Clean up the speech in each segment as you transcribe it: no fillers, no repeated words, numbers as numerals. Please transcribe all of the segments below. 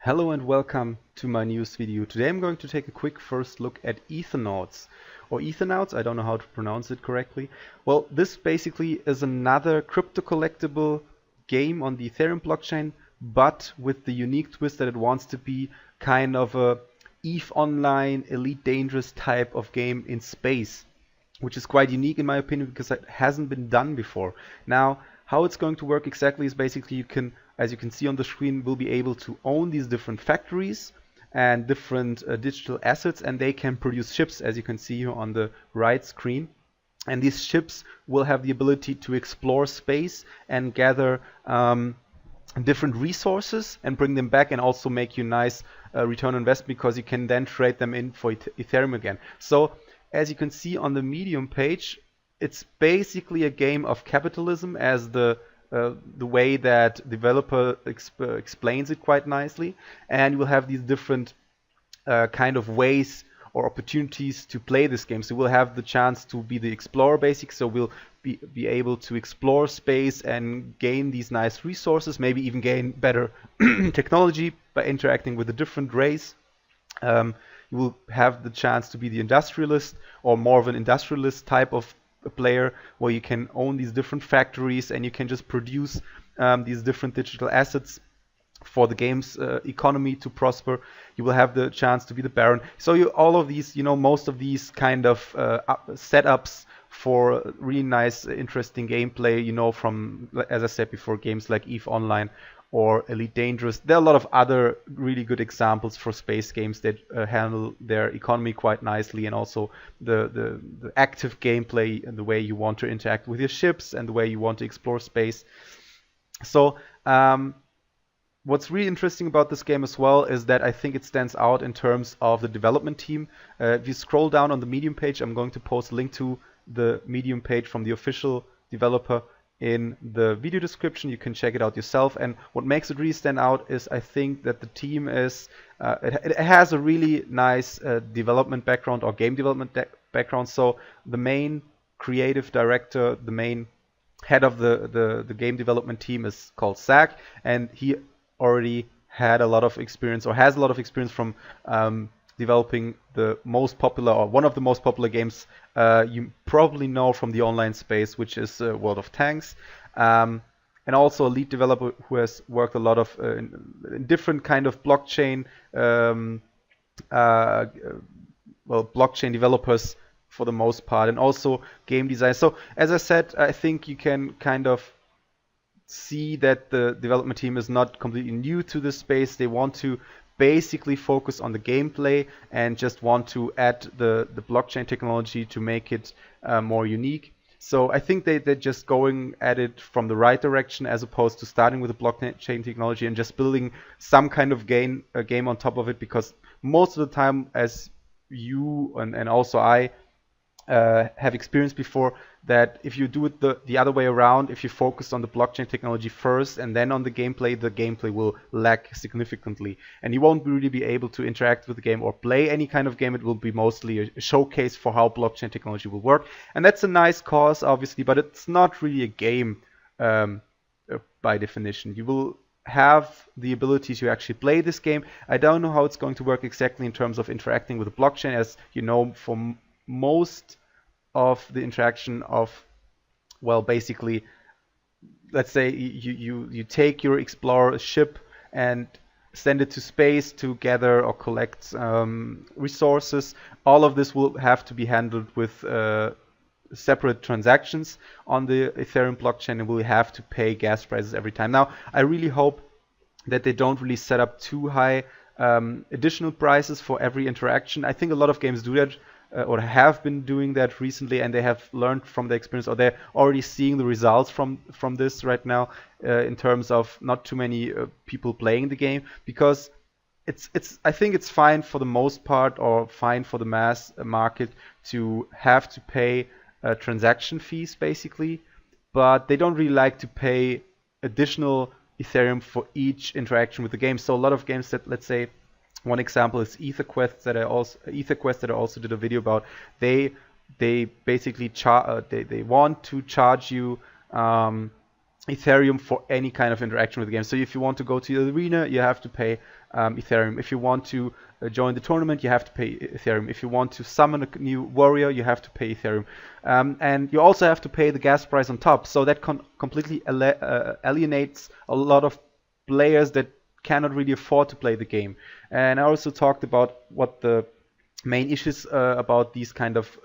Hello and welcome to my news video. Today I'm going to take a quick first look at EtherNauts or EtherNauts. I don't know how to pronounce it correctly. Well, this basically is another crypto collectible game on the Ethereum blockchain, but with the unique twist that it wants to be kind of a ETH Online Elite Dangerous type of game in space, which is quite unique in my opinion because it hasn't been done before. Now, how it's going to work exactly is basically as you can see on the screen, will be able to own these different factories and different digital assets, and they can produce ships, as you can see here on the right screen. And these ships will have the ability to explore space and gather different resources and bring them back, and also make you nice return on investment because you can then trade them in for Ethereum again. So as you can see on the Medium page, it's basically a game of capitalism, as the way that developer explains it quite nicely, and you will have these different kind of ways or opportunities to play this game. So we'll have the chance to be the explorer basic, so we'll be able to explore space and gain these nice resources, maybe even gain better technology by interacting with a different race. You will have the chance to be the industrialist, or more of an industrialist type of player, where you can own these different factories and you can just produce these different digital assets for the game's economy to prosper. You will have the chance to be the Baron. So all of these, most of these kind of setups for really nice, interesting gameplay, from, as I said before, games like EVE Online or Elite Dangerous. There are a lot of other really good examples for space games that handle their economy quite nicely, and also the active gameplay and the way you want to interact with your ships and the way you want to explore space. So what's really interesting about this game as well is that I think it stands out in terms of the development team. If you scroll down on the Medium page, I'm going to post a link to the Medium page from the official developer in the video description. You can check it out yourself. And what makes it really stand out is, I think that the team is it has a really nice development background, or game development background. So the main creative director, the main head of the game development team, is called Zach, and he already had a lot of experience, or has a lot of experience, from developing the most popular, or one of the most popular games you probably know from the online space, which is World of Tanks, and also a lead developer who has worked a lot of in different kind of blockchain, blockchain developers for the most part, and also game design. So as I said, I think you can kind of see that the development team is not completely new to this space. They want to basically focus on the gameplay and just want to add the blockchain technology to make it more unique. So I think they're just going at it from the right direction, as opposed to starting with the blockchain technology and just building some kind of game on top of it, because most of the time, as you and also I have experienced before, that if you do it the other way around, if you focus on the blockchain technology first and then on the gameplay will lack significantly, and you won't really be able to interact with the game or play any kind of game. It will be mostly a showcase for how blockchain technology will work, and that's a nice cause, obviously, but it's not really a game by definition. You will have the ability to actually play this game. I don't know how it's going to work exactly in terms of interacting with the blockchain, as you know, for most of the interaction of, well, basically, let's say you take your explorer ship and send it to space to gather or collect resources. All of this will have to be handled with separate transactions on the Ethereum blockchain, and we'll have to pay gas prices every time. Now, I really hope that they don't really set up too high additional prices for every interaction. I think a lot of games do that, or have been doing that recently, and they have learned from the experience, or they're already seeing the results from this right now, in terms of not too many people playing the game, because I think it's fine for the most part, or fine for the mass market, to have to pay transaction fees basically, but they don't really like to pay additional Ethereum for each interaction with the game. So a lot of games that, let's say, one example is EtherQuest that I also did a video about. They basically they want to charge you Ethereum for any kind of interaction with the game. So if you want to go to the arena, you have to pay Ethereum. If you want to join the tournament, you have to pay Ethereum. If you want to summon a new warrior, you have to pay Ethereum. And you also have to pay the gas price on top. So that completely alienates a lot of players that cannot really afford to play the game. And I also talked about what the main issues about these kind of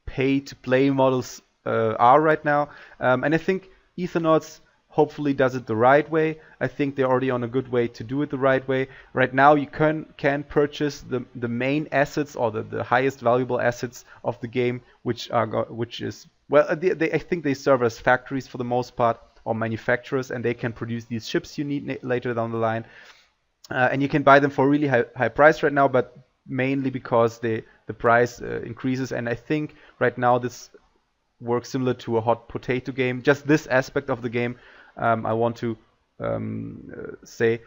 pay-to-play models are right now. And I think EtherNauts hopefully does it the right way. I think they're already on a good way to do it the right way. Right now you can purchase the main assets or the highest valuable assets of the game, which is well, I think they serve as factories for the most part, or manufacturers, and they can produce these ships you need later down the line. And you can buy them for a really high price right now, but mainly because the price increases. And I think right now this works similar to a hot potato game. Just this aspect of the game, I want to say.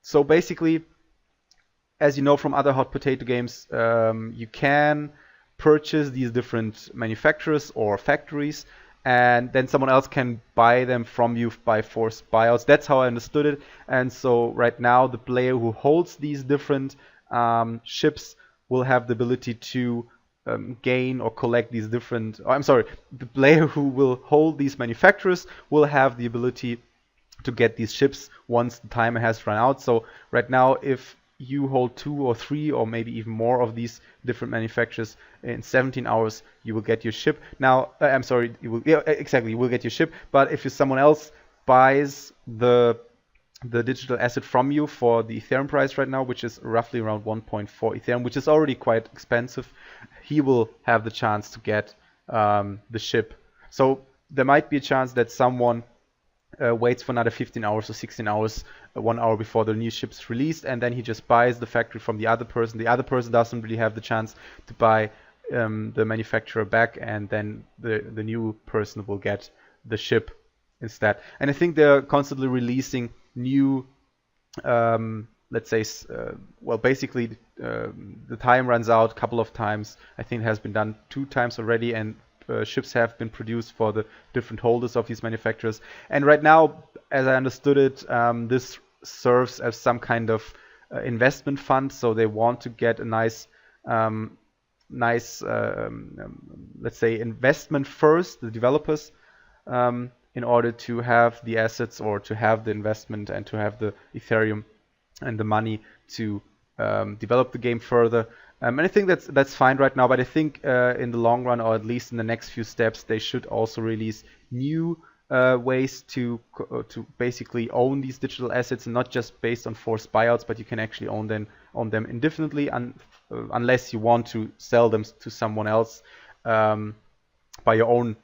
So basically, as you know from other hot potato games, you can purchase these different manufacturers or factories, and then someone else can buy them from you by forced buyouts. That's how I understood it. And so right now, the player who holds these different ships will have the ability to gain or collect these different. Oh, I'm sorry, the player who will hold these manufacturers will have the ability to get these ships once the timer has run out. So right now, if you hold 2 or 3 or maybe even more of these different manufacturers in 17 hours, you will get your ship. Now, I'm sorry, you will, yeah, exactly, you will get your ship. But if someone else buys the digital asset from you for the Ethereum price right now, which is roughly around 1.4 Ethereum, which is already quite expensive, he will have the chance to get the ship. So there might be a chance that someone waits for another 15 hours or 16 hours, 1 hour before the new ship's released, and then he just buys the factory from the other person. The other person doesn't really have the chance to buy the manufacturer back, and then the new person will get the ship instead. And I think they're constantly releasing new, let's say, well, basically the time runs out a couple of times. I think it has been done 2 times already, and ships have been produced for the different holders of these manufacturers. And right now, as I understood it, this serves as some kind of investment fund. So they want to get a nice, let's say, investment first, the developers, in order to have the assets or to have the investment and to have the Ethereum and the money to develop the game further. And I think that's fine right now, but I think in the long run, or at least in the next few steps, they should also release new ways to basically own these digital assets, and not just based on forced buyouts, but you can actually own them indefinitely, unless you want to sell them to someone else by your own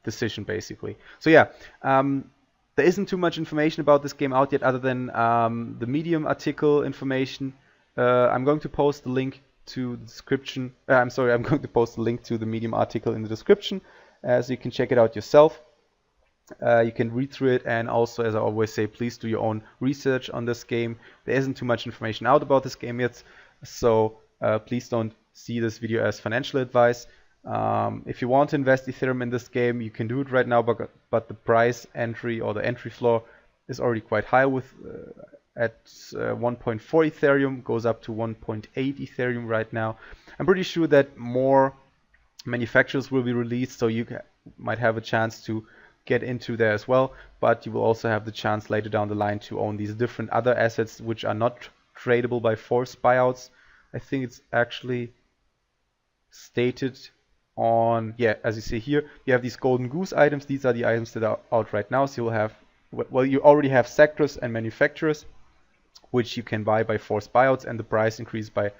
decision, basically. So yeah, there isn't too much information about this game out yet, other than the Medium article information. I'm going to post the link to the description. I'm going to post the link to the Medium article in the description, so you can check it out yourself. You can read through it, and also, as I always say, please do your own research on this game. There isn't too much information out about this game yet, so please don't see this video as financial advice. If you want to invest Ethereum in this game, you can do it right now, but the price entry or the entry floor is already quite high, with at 1.4 Ethereum, goes up to 1.8 Ethereum right now. I'm pretty sure that more manufacturers will be released, so you might have a chance to get into there as well, but you will also have the chance later down the line to own these different other assets which are not tradable by forced buyouts. I think it's actually stated on, yeah, as you see here, you have these golden goose items. These are the items that are out right now. So you'll have, well, you already have sectors and manufacturers which you can buy by forced buyouts, and the price increases by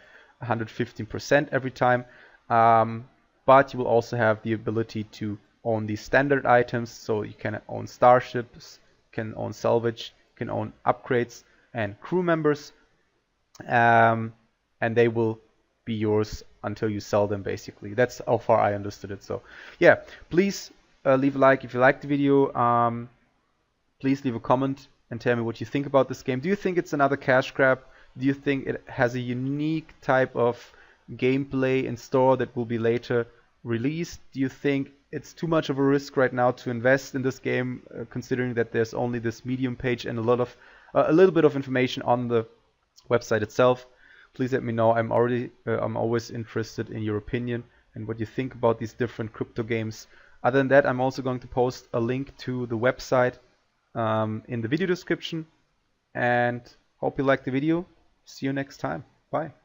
115% every time. But you will also have the ability to own these standard items. So you can own starships, can own salvage, can own upgrades and crew members, and they will be yours until you sell them, basically. That's how far I understood it. So yeah, please leave a like if you liked the video. Please leave a comment and tell me what you think about this game. Do you think it's another cash grab? Do you think it has a unique type of gameplay in store that will be later released? Do you think it's too much of a risk right now to invest in this game, considering that there's only this Medium page and a little bit of information on the website itself. Please let me know. I'm always interested in your opinion and what you think about these different crypto games. Other than that, I'm also going to post a link to the website in the video description. And hope you liked the video. See you next time. Bye.